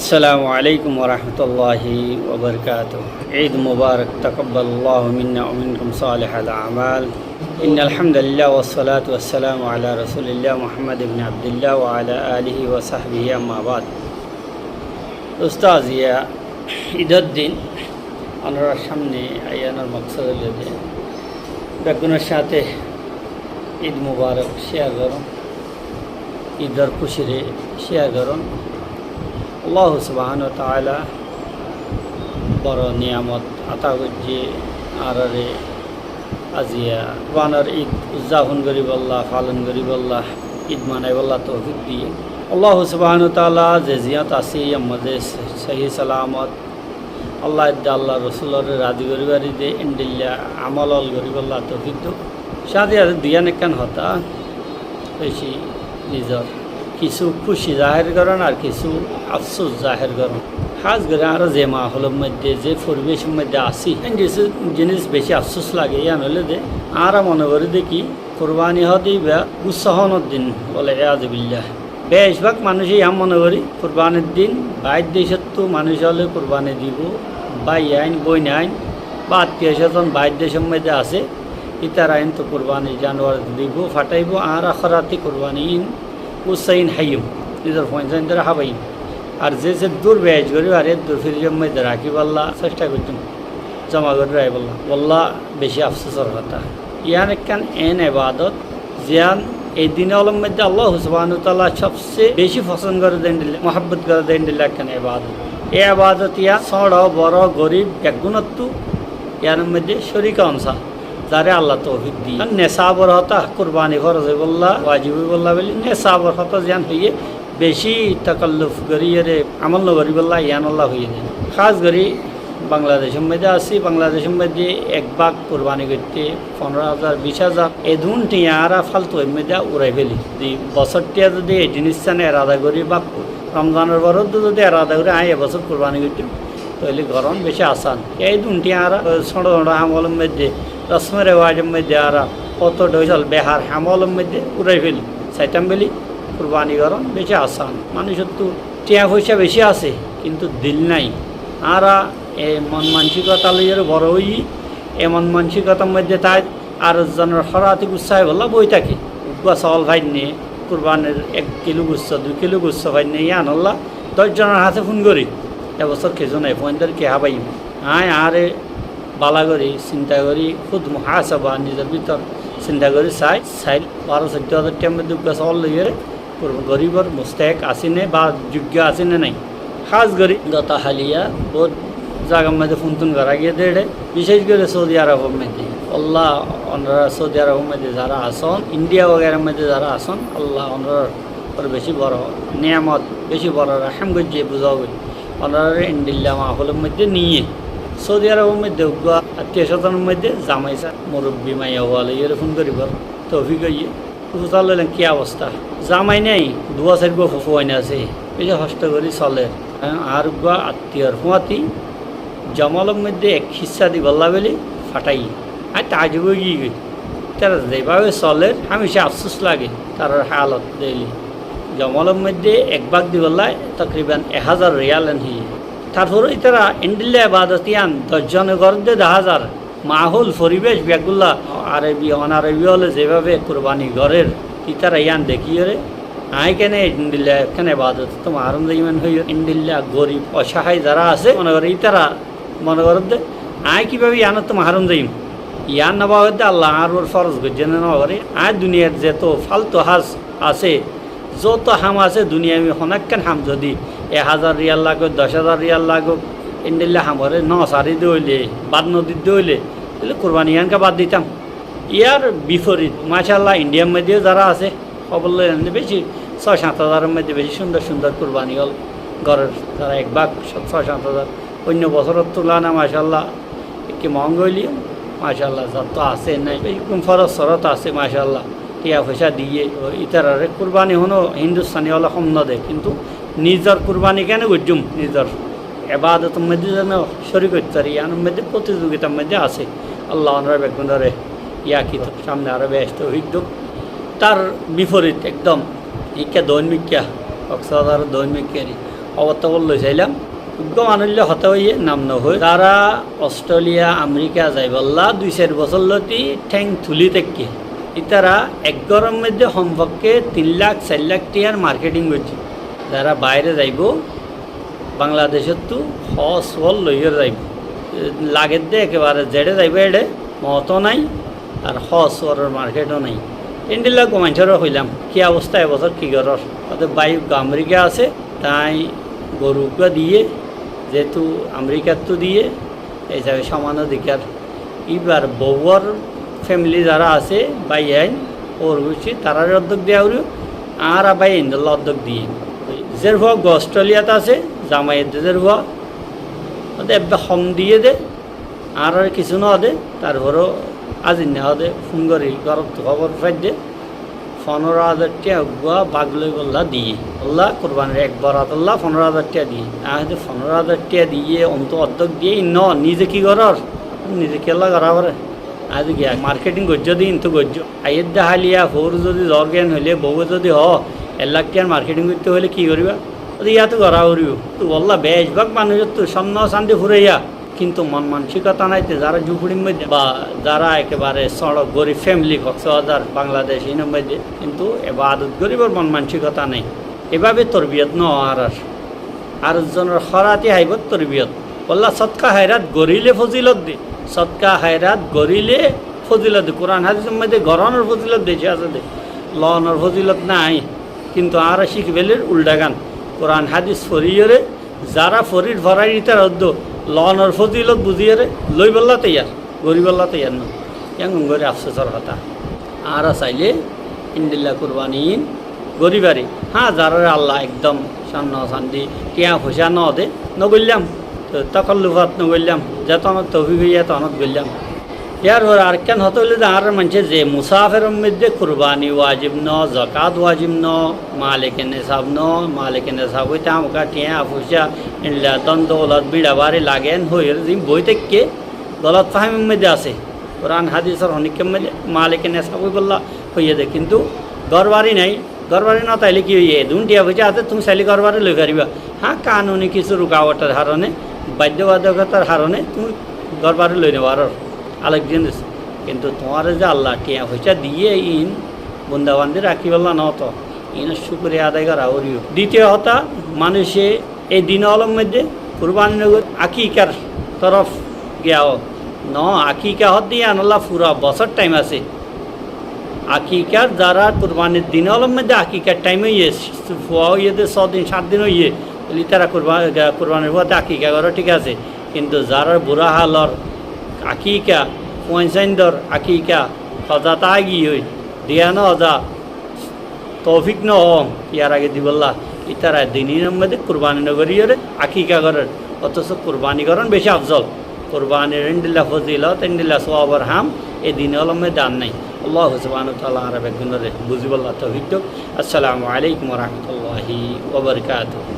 আসসালামু আলাইকুম ওরহমতুল্লাহি ওবরকাতুহ। ঈদ মুবারক, তাকাব্বালাল্লাহু মিন্না ওয়া মিনকুম সালিহাল আমাল। ইন্নাল হামদুলিল্লাহ ওয়াসসালাতু ওয়াসসালামু আলা রাসূলিল্লাহ মুহাম্মদ ইবনে আবদুল্লাহ ওয়া আলা আলিহি ওয়া সাহবিহি আম্মা বাদ। উস্তাদ ইয়া ঈদের দিন আমরা সামনে আয়ানোর মকসদ হল যে বেগুনের সাথে ঈদ মুবারক শেয়ার করুন, ঈদের খুশিরে শেয়ার করুন। আল্লাহ সুবহানাহু ওয়া তাআলা বড় নিয়ামত আতা করছে আর আজিয়া বানার ঈদ উদযাপন করি বল্লা, পালন করি বল্লা, ঈদ মানাই বল্লা তৌফিক দিয়ে আল্লাহ সুবহানাহু ওয়া তাআলা যে জিয়াত আছে আমাদের সহি সালামত আল্লাহ আল্লাহ রসুলের রাজি করিবারি দে ইন্দিল্লা আমল করি বল্লা তৌফিক দো সাথে আর দিয়ান একখান হতা বেশি নিজের কিছু খুশি জাহের করেন আর কিছু আফসোস জাহের করেন। খাস করে আরও যে মাহলের মধ্যে যে পরিবেশের মধ্যে আসি কিছু জিনিস বেশি আফসোস লাগে ইয়ান হলে যে আর মনে করি দেখি কোরবানি হতেই বা উৎসাহনের দিন বলে আযবিল্লাহ। বেশিরভাগ মানুষই আম মনে করি কোরবানির দিন বাইর দেশের তো মানুষ হলে কোরবানি দিব বাই আইন বই আইন বা আত্মীয় স্বজন বাইর দেশের মধ্যে আছে ইতার আইন তো কোরবানি জানোয়ার দিব ফাটাইব আর আখরাতি কোরবানি উসাইন হাইম নিজের পয়সা ধরে হাবাইম আর যে দূর বেশ করি আর দূর ফিরিজের মধ্যে রাখি বললা চেষ্টা করতাম জমা করে রাই বললা বললা বেশি আফসোসের কথা। ইয়ান একখান এন এবাদত জিয়ান এই দিনে অলম মধ্যে আল্লাহ সুবহানাহু ওয়া তাআলা সবচেয়ে বেশি পছন্দ করে দেন দিলে মহাব্বত করে দেন দিলে একখান এবাদত। এই আবাদত ইয়া ছোট বড় গরিব একগুণত্ব ইয়ার মধ্যে শরিকা অংশা যারে আল্লাহ তৌফিক দিয়ে নেশাবর হতা কুরবানি ফরজ বললা ওয়াজিব বললা বলি নেশাবর হতা জ্ঞান হইয়ে বেশি তাকাল্লুফ করিয়ে আমল করি বললা ইয়ান আল্লাহ হইয়ে দেন। খাস করি বাংলাদেশের মধ্যে আসি বাংলাদেশের মধ্যে এক ভাগ কোরবানি করতে 15,000 20,000 এই দুন টিয়ারা ফালতু এর মধ্যে উড়াই ফেলি বছরটিয়া যদি এই জিনিসটানে এরাদা করি বা রমজানের বরদ যদি এরাদা করে এবছর কোরবানি করতাম তাহলে গরম বেশি আসান। এই দুনটি আর ছোট ছোট আমলের মধ্যে রসমের রেওয়াজের মধ্যে আর কত ডইল বেহার আমলের মধ্যে উড়াই ফেলি চাইতাম বলি কোরবানি গরম বেশি আসান। মানুষের তো টিয়া পয়সা বেশি আছে কিন্তু দিল নাই আর এই মন মানসিকতা লইয়ের বড় হই এমন মানসিকতার মধ্যে তাই আর জনের হরাতি গুচ্ছা বললা বই থাকে উগুয়া চাউল ভাই নিয়ে কোরবানের 1 কিলো গুচ্ছ 2 কিলো গুচ্ছ ভাই নিয়ে ইয়ান আল্লাহ 10 জনের হাতে ফোন করি এবছর খেজো নাই ফোনদের কে হাবাই আরে বালা করি চিন্তা করি খুদ মহাসাবা নিজের ভিতর চিন্তা করি চাই 12-14 টাইম মধ্যে উগুয়া চাউল লইয়ে গরিবর মুস্তাক আসিনে বা যোগ্য আসিনে নাই। খাস করি দতা হালিয়া বহুত জায়গার মধ্যে ফুনতুন করা গিয়ে দেড়ে বিশেষ করে সৌদি আরবের মধ্যে আল্লাহ ওনারা সৌদি আরবের মধ্যে যারা আসন ইন্ডিয়া বগেরার মধ্যে যারা আসন আল্লাহ ওনার বেশি বড় নিয়ামত বেশি বড় রাহেম গজিয়ে বুঝাও করি ওনারা ইন্ডিল্লা মাহলের মধ্যে নিয়ে সৌদি আরবের মধ্যে আত্মীয় স্বজনের মধ্যে জামাইসা মুরব্বী মাইয়া হওয়ালে এরকম করি বল তৌফিক ইয়ে বুঝাল কি অবস্থা জামাই নেই 2-4 গো ফুফু আইনে আছে বেশি কষ্ট করি চলে আর গা আত্মীয়র হুয়াতি জমলের মধ্যে এক হিস্সা দি বললা বলি ফাটাই আর তাজব গিয়ে গই তারা যেভাবে চলে হামেশা আফসোস লাগে তার হালত দেখলি জমলের মধ্যে 1 ভাগ দি বললায় তকরিবান 1000 রিয়াল আনহি তারপরে তারা ইন্ডিল্লা আবাদতিয়ান 10 জনের ঘর দিয়ে 10,000 মাহল পরিবেশ ব্যাগুল্লা আরবি অনারবি হলে যেভাবে কোরবানি ঘরের তারা ইয়ান দেখিয়ে রে আয় কেন ইন্ডিল্লা এখানে আবাদত তোমার আরম যেমন হই ইন্ডিল্লা গরিব অসহায় যারা আছে মনে করে তারা মনে করেন দে আয় কীভাবে ইয়ানত তো মাহারম যাইম ইয়ান নেওয়া হতে আল্লাহ আর ওর ফরজ জেনে নেওয়া করে আয় দুনিয়ার যত ফালতু হাজ আছে যত হাম আছে দুনিয়া আমি অনেকখান হাম যদি 1000 রিয়াল লাগুক 10,000 রিয়াল লাগুক ইন্ডিল্লা হামরে 9 সারি দইলে বাদ নদীর দইলে তাহলে কোরবানি ইয়ানকে বাদ দিতাম। ইয়ার বিপরীত মাশাআল্লাহ ইন্ডিয়ার মধ্যে যারা আছে খবর বেশি 6-7 হাজারের মধ্যে বেশি সুন্দর সুন্দর কোরবানি হল ঘরের তারা 1 ভাগ 6-7 হাজার অন্য বছরের তুলনা মাশাআল্লাহ একটু মহঙ্গ হইলি মাশাআল্লাহ যত আছে নাই এরকম ফরজ শরত আছে মাশাআল্লাহ টিয়া পয়সা দিয়ে ইতারে কোরবানি হনো হিন্দুস্তানি হলে কম না দেয় কিন্তু নিজের কোরবানি কেন করছুম নিজের এবাদতের মধ্যে যেন শরীক করতে পারি ইয়ার মধ্যে প্রতিযোগিতার মধ্যে আছে আল্লাহ ওনারা বেগুন ধরে ইয়াকি সামনে আরো ব্যস্ত হইত তার বিপরীত একদম ইকা দৈনিকা কক্সবাজার দৈনিকেরই অবতবল লই চাইলাম মানুষ হতে হইয়ে নাম নহই তারা অস্ট্রেলিয়া আমেরিকা যাই বললা 2-4 বছর লতি ঠ্যাং থুলি থেকে ইতারা এক গরম মধ্যে সম্পর্কে 3 লাখ 4 লাখ টিয়ার মার্কেটিং করছে যারা বাইরে যাইব বাংলাদেশের তো হল লইয়ের যাইব লাগের দিয়ে একেবারে জেডে যাইব এডে মতো নাই আর হরের মার্কেটও নাই এন্ডিল্লা গোমাঞ্চরও হইলাম কি অবস্থা এবছর কী করার তাদের বাইক আমেরিকা আছে তাই গরুকে দিয়ে যেহেতু আমেরিকার তো দিয়ে এই হিসাবে সমান অধিকার এবার বউর ফ্যামিলি যারা আছে বাই আইন ওর বুঝছি তারার উদ্যোগ দেওয়া হল আর বাই ইন্দোল্লা উদ্যোগ দিয়ে যে ভুয়া অস্ট্রেলিয়াতে আছে জামাইয়ের ভুয়া ওদের একবার হম দিয়ে দে আর কিছু না দে তারপরও আজি না দে ফোন করি গরম খবর ফাই দে 15,000 টাকা গুয়া বাগলে বললা দিয়ে বললা কোরবানির একবার আল্লাহ 15,000 টাকা দিয়ে আহলে 15,000 টাকা দিয়ে অন্ত অর্ধেক দিয়ে নিজে কি করার নিজে কেলা করা পারে আজ গিয়া মার্কেটিং করছ দিন তো করছ আইয়ের দেখালিয়া ফোর যদি জ্ঞান হইলে বউ যদি 1 লাখ টাকার মার্কেটিং করতে হলে কি করিবা ইয়াতো করা করিব তো বললা বেশভাগ মানুষের তো সামনে শান্তি ফুরাইয়া কিন্তু মন মানসিকতা নাইতে যারা ঝুপড়ির মধ্যে বা যারা একেবারে সড়ক গরিব ফ্যামিলি কক্সবাজার বাংলাদেশ এর মধ্যে কিন্তু এবার আদত গরিবর মন মানসিকতা নেই এভাবে তরবিয়ত ন আর জনের খরাতি হাইব তরবিয়ত বললা সৎকা হায়রাত গরিলে ফজিলত দি সৎকা হায়রাত গরিলে ফজিলত দি কোরআন হাদিসের মধ্যে গরনের ফজিলত বেশি আছে দে লনের ফজিলত নাই কিন্তু আর শিখবেলের উল্টা গান কোরআন হাদিস ফরিয়রে যারা ফরির ভরাই তার অদ্য লনের ফজিলত বুঝিয়ে লই বললা তৈয়ার গরিব বললা তৈয়ার না কেমন করে আফসোসর কথা আর চাইলে ইন্দিল্লা কুরবানিন গরিবারি হ্যাঁ যারা আল্লাহ একদম সান্ন শান্তি টিয়া পয়সা ন দে নগল্যাম তকল্লুফাত নগল্যাম যেতনত তফি হইয়া তনত গল্যাম ইয়ার পর আর কেন হতে হলে আর মানুষের যে মুসাফের মধ্যে কুরবানি ওয়াজিব ন জাকাত ওয়াজিব ন মালিকে নেশাব হইতে আমাকে টিয়া পয়সা ইনলা দন্দ ওলাদ বিড়া বাড়ি লাগেন হইর যে বই থেকে গলত ফাহিমের মধ্যে আছে কোরআন হাদিসের অনেকের মধ্যে মালিকে নেশাব হই বললা হইয়ে দে কিন্তু ঘরবাড়ি নাই ঘরবাড়ি না তাইলে কি হইয়ে দুন টিয়া পয়সা আছে তুমি চাইলে ঘরবাড়ি লই পারিবা হ্যাঁ কানুনি কিছু রুকাওয়াটের হারণে বাধ্যবাধকতার হারণে তুমি ঘরবাড়ি লই নেবার আলেক জিনিস কিন্তু তোমার যে আল্লাহ টিয়া পয়সা দিয়ে ইন বন্দাবান্দি রাখি বললা ন তো ইন শুক্রিয়া আদায় করা ওরিও দ্বিতীয় হতা মানুষে এই দিন আলম মধ্যে কুরবানি নগর আকিকার তরফ গিয়াও ন আকিকা হত দিয়ে আনল্লা পুরা বছর টাইম আছে আকিকার যারা কুরবানির দিন আলম মধ্যে আকিকার টাইমে ইয়ে ফুয়া ইয়েতে 6 দিন 7 দিন ইয়ে বলি তারা কুরবানির হতে আকিকা করো ঠিক আছে কিন্তু যারা বুড়া হালর আকিকা পয়সাইন্দর আকিকা সজা তাগি হই দিয়া ন অজা তৌফিক ন ইয়ার আগে দিবল্লা ইতারা দিনের মধ্যে কুরবানি নগরীরে আকিকা করেন অথচ কুরবানি করেন বেশি আফজল কুরবানির ইন্দিল্লা ফজিলত ইন্দিল্লা সোয়াবর হাম এই দিন আলমে দান নাই আল্লাহ সুবহানাহু ওয়া তাআলা আরবে গুণরে বুঝিবল্লা তৌফিক। আসসালামু আলাইকুম ওয়া রাহমাতুল্লাহি ওয়া বারাকাতুহু।